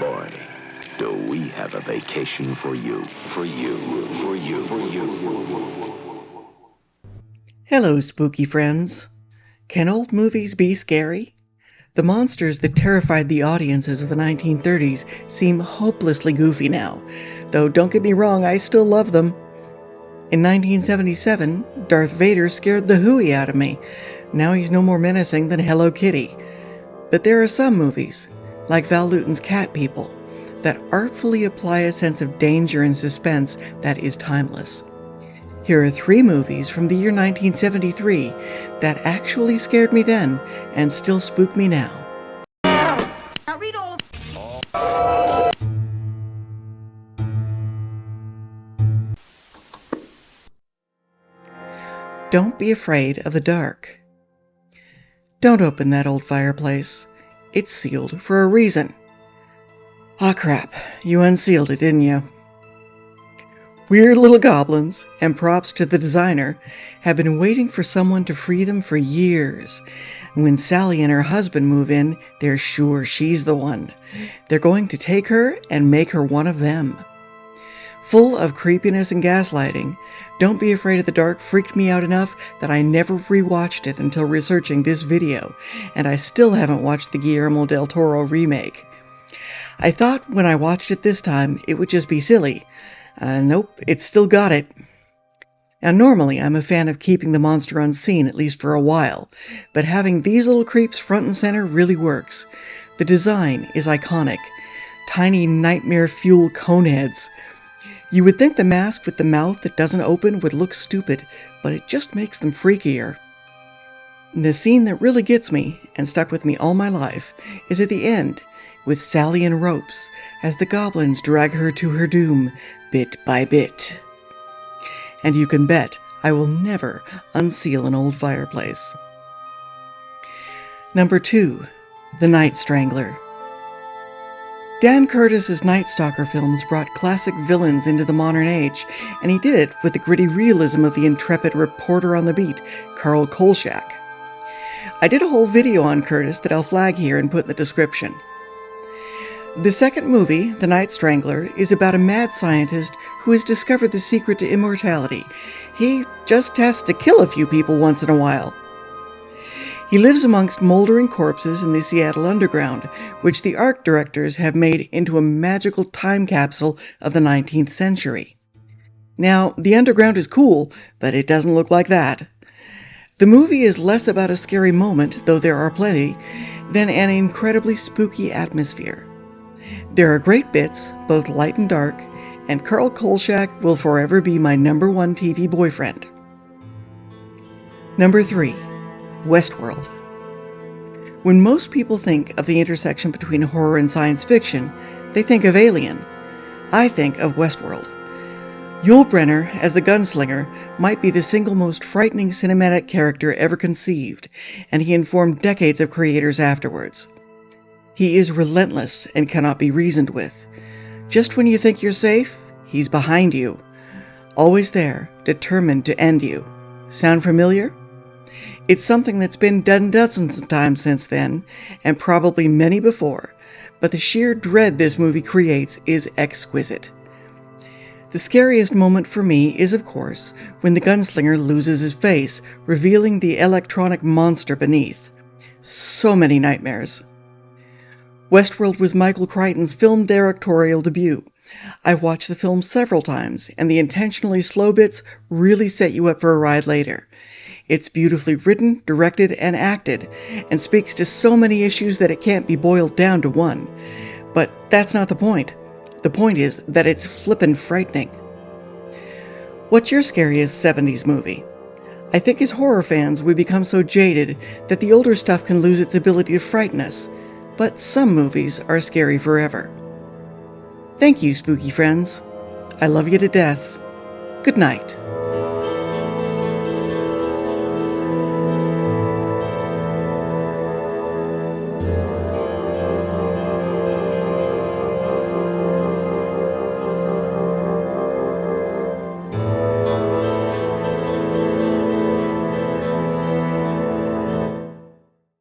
boy, do we have a vacation for you. Hello, spooky friends. Can old movies be scary? The monsters that terrified the audiences of the 1930s seem hopelessly goofy now, though don't get me wrong, I still love them. In 1977, Darth Vader scared the hooey out of me. Now he's no more menacing than Hello Kitty. But there are some movies, like Val Lewton's Cat People, that artfully apply a sense of danger and suspense that is timeless. Here are 3 movies from the year 1973 that actually scared me then and still spook me now. Now read all of... Don't be afraid of the dark. Don't open that old fireplace. It's sealed for a reason. Ah, crap. You unsealed it, didn't you? Weird little goblins, and props to the designer, have been waiting for someone to free them for years. When Sally and her husband move in, they're sure she's the one. They're going to take her and make her one of them. Full of creepiness and gaslighting, Don't Be Afraid of the Dark freaked me out enough that I never rewatched it until researching this video, and I still haven't watched the Guillermo del Toro remake. I thought when I watched it this time it would just be silly. Nope, it's still got it. Now normally I'm a fan of keeping the monster unseen at least for a while, but having these little creeps front and center really works. The design is iconic. Tiny nightmare fuel cone heads. You would think the mask with the mouth that doesn't open would look stupid, but it just makes them freakier. The scene that really gets me, and stuck with me all my life, is at the end, with Sally in ropes, as the goblins drag her to her doom, bit by bit. And you can bet I will never unseal an old fireplace. Number 2. The Night Strangler. Dan Curtis's Night Stalker films brought classic villains into the modern age, and he did it with the gritty realism of the intrepid reporter on the beat, Carl Kolchak. I did a whole video on Curtis that I'll flag here and put in the description. The second movie, The Night Strangler, is about a mad scientist who has discovered the secret to immortality. He just has to kill a few people once in a while. He lives amongst moldering corpses in the Seattle underground, which the art directors have made into a magical time capsule of the 19th century. Now, the underground is cool, but it doesn't look like that. The movie is less about a scary moment, though there are plenty, than an incredibly spooky atmosphere. There are great bits, both light and dark, and Carl Kolchak will forever be my number 1 TV boyfriend. Number 3. Westworld. When most people think of the intersection between horror and science fiction, they think of Alien. I think of Westworld. Yul Brynner, as the gunslinger, might be the single most frightening cinematic character ever conceived, and he informed decades of creators afterwards. He is relentless and cannot be reasoned with. Just when you think you're safe, he's behind you. Always there, determined to end you. Sound familiar? It's something that's been done dozens of times since then, and probably many before, but the sheer dread this movie creates is exquisite. The scariest moment for me is, of course, when the gunslinger loses his face, revealing the electronic monster beneath. So many nightmares. Westworld was Michael Crichton's film directorial debut. I watched the film several times, and the intentionally slow bits really set you up for a ride later. It's beautifully written, directed, and acted, and speaks to so many issues that it can't be boiled down to one. But that's not the point. The point is that it's flippin' frightening. What's your scariest 70s movie? I think as horror fans we become so jaded that the older stuff can lose its ability to frighten us, but some movies are scary forever. Thank you, spooky friends. I love you to death. Good night.